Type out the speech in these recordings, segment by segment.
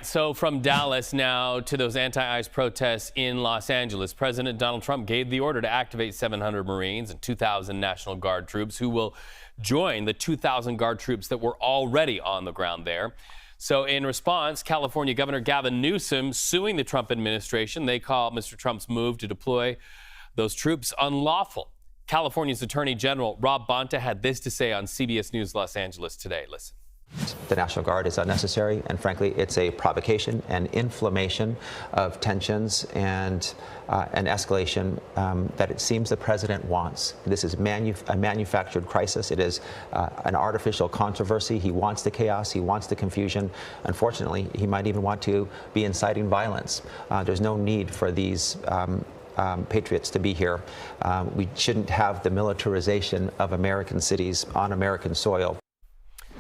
so from Dallas now to those anti-ICE protests in Los Angeles. President Donald Trump gave the order to activate 700 Marines and 2,000 National Guard troops who will join the 2,000 Guard troops that were already on the ground there. So in response, California Governor Gavin Newsom suing the Trump administration. They call Mr. Trump's move to deploy those troops unlawful. California's Attorney General Rob Bonta had this to say on CBS News Los Angeles today. Listen. The National Guard is unnecessary, and frankly, it's a provocation and inflammation of tensions and an escalation that it seems the president wants. This is a manufactured crisis. It is an artificial controversy. He wants the chaos. He wants the confusion. Unfortunately, he might even want to be inciting violence. There's no need for these patriots to be here. We shouldn't have the militarization of American cities on American soil.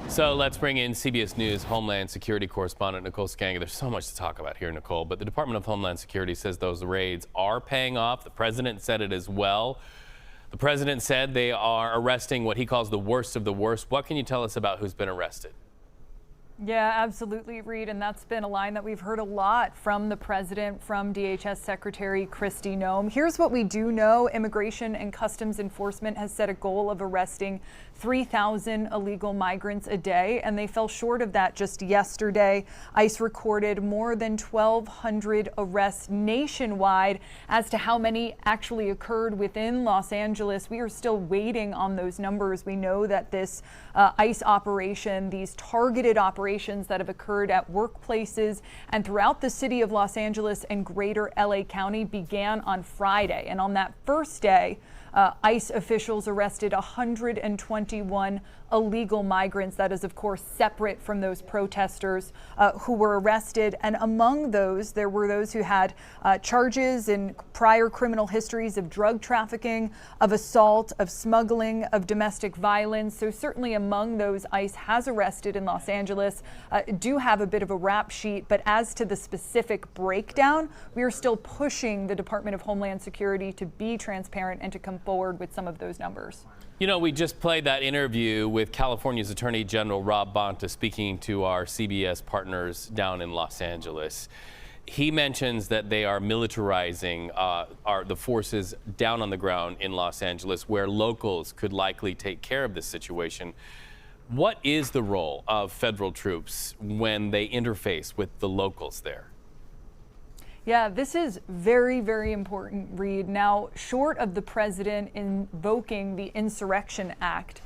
So let's bring in CBS News Homeland Security correspondent Nicole Sganga. There's so much to talk about here, Nicole, but the Department of Homeland Security says those raids are paying off. The president said it as well. The president said they are arresting what he calls the worst of the worst. What can you tell us about who's been arrested? Yeah, absolutely, Reed. And that's been a line that we've heard a lot from the president, from DHS Secretary Kristi Noem. Here's what we do know. Immigration and Customs Enforcement has set a goal of arresting 3,000 illegal migrants a day, and they fell short of that just yesterday. ICE recorded more than 1,200 arrests nationwide. As to how many actually occurred within Los Angeles, we are still waiting on those numbers. We know that this ICE operation, these targeted operations that have occurred at workplaces and throughout the city of Los Angeles and greater LA County, began on Friday. And on that first day, ICE officials arrested 121 illegal migrants. That is, of course, separate from those protesters who were arrested. And among those, there were those who had charges and prior criminal histories of drug trafficking, of assault, of smuggling, of domestic violence. So certainly among those ICE has arrested in Los Angeles do have a bit of a rap sheet. But as to the specific breakdown, we are still pushing the Department of Homeland Security to be transparent and to come forward with some of those numbers. You know, we just played that interview with California's Attorney General Rob Bonta speaking to our CBS partners down in Los Angeles. He mentions that they are militarizing the forces down on the ground in Los Angeles, where locals could likely take care of this situation. What is the role of federal troops when they interface with the locals there? Yeah, this is very, very important, Reed. Now, short of the president invoking the Insurrection Act,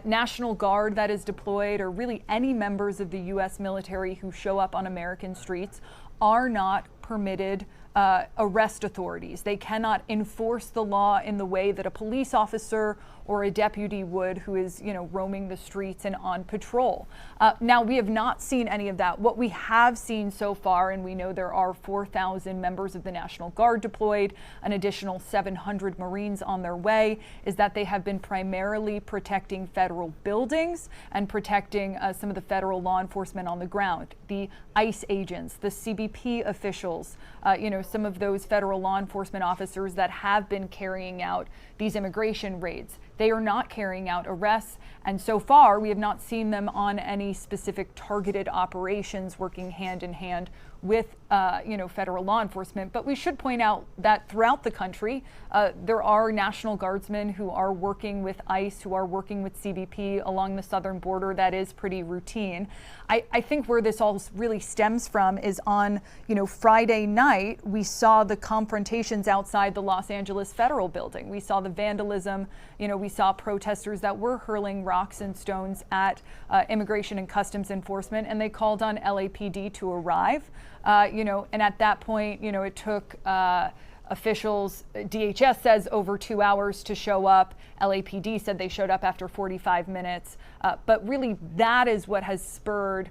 National Guard that is deployed, or really any members of the U.S. military who show up on American streets, are not permitted arrest authorities. They cannot enforce the law in the way that a police officer or a deputy would, who is, roaming the streets and on patrol. Now, we have not seen any of that. What we have seen so far, and we know there are 4,000 members of the National Guard deployed, an additional 700 Marines on their way, is that they have been primarily protecting federal buildings and protecting some of the federal law enforcement on the ground. The ICE agents, the CBP officials, some of those federal law enforcement officers that have been carrying out these immigration raids. They are not carrying out arrests, and so far we have not seen them on any specific targeted operations working hand in hand with federal law enforcement. But we should point out that throughout the country, there are National Guardsmen who are working with ICE, who are working with CBP along the southern border. That is pretty routine. I think where this all really stems from is on, Friday night, we saw the confrontations outside the Los Angeles Federal Building. We saw the vandalism. We saw protesters that were hurling rocks and stones at Immigration and Customs Enforcement, and they called on LAPD to arrive. And at that point, it took officials, DHS says, over 2 hours to show up. LAPD said they showed up after 45 minutes. But really, that is what has spurred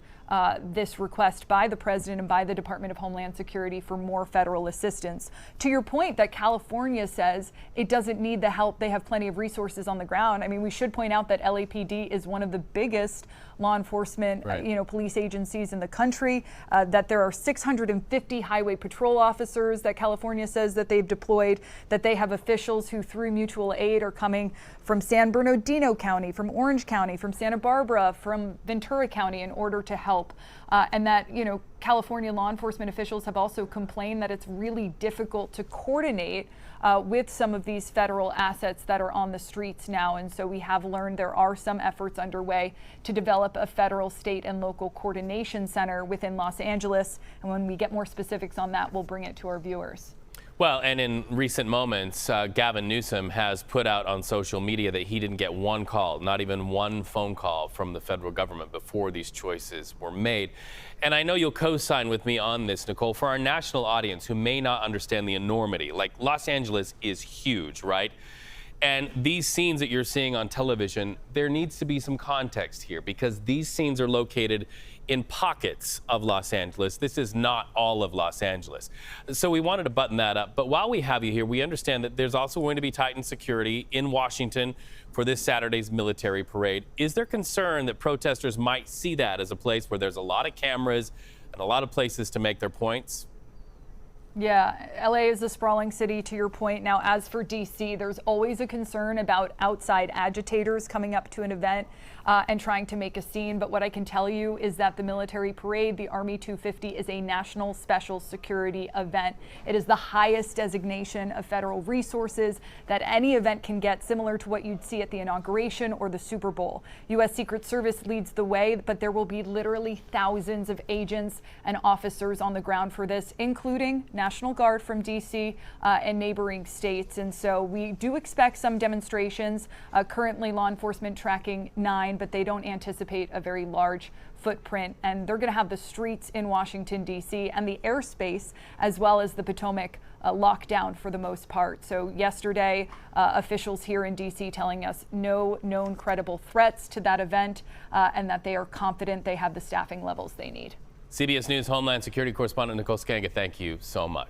this request by the president and by the Department of Homeland Security for more federal assistance. To your point that California says it doesn't need the help, they have plenty of resources on the ground. I mean, we should point out that LAPD is one of the biggest law enforcement, police agencies in the country, that there are 650 highway patrol officers that California says that they've deployed, that they have officials who through mutual aid are coming from San Bernardino County, from Orange County, from Santa Barbara, from Ventura County in order to help help. And that, California law enforcement officials have also complained that it's really difficult to coordinate with some of these federal assets that are on the streets now. And so we have learned there are some efforts underway to develop a federal, state, and local coordination center within Los Angeles. And when we get more specifics on that, we'll bring it to our viewers. Well, and in recent moments, Gavin Newsom has put out on social media that he didn't get one call, not even one phone call from the federal government before these choices were made. And I know you'll co-sign with me on this, Nicole, for our national audience who may not understand the enormity. Like, Los Angeles is huge, right? And these scenes that you're seeing on television, there needs to be some context here because these scenes are located in pockets of Los Angeles. This is not all of Los Angeles. So we wanted to button that up. But while we have you here, we understand that there's also going to be tightened security in Washington for this Saturday's military parade. Is there concern that protesters might see that as a place where there's a lot of cameras and a lot of places to make their points? Yeah, LA is a sprawling city, to your point. Now, as for DC, there's always a concern about outside agitators coming up to an event and trying to make a scene. But what I can tell you is that the military parade, the Army 250, is a national special security event. It is the highest designation of federal resources that any event can get, similar to what you'd see at the inauguration or the Super Bowl. U.S. Secret Service leads the way, but there will be literally thousands of agents and officers on the ground for this, including National Guard from D.C. And neighboring states. And so we do expect some demonstrations. Currently, law enforcement tracking 9, but they don't anticipate a very large footprint. And they're going to have the streets in Washington, D.C. and the airspace, as well as the Potomac, locked down for the most part. So yesterday, officials here in D.C. telling us no known credible threats to that event and that they are confident they have the staffing levels they need. CBS News Homeland Security correspondent Nicole Sganga, thank you so much.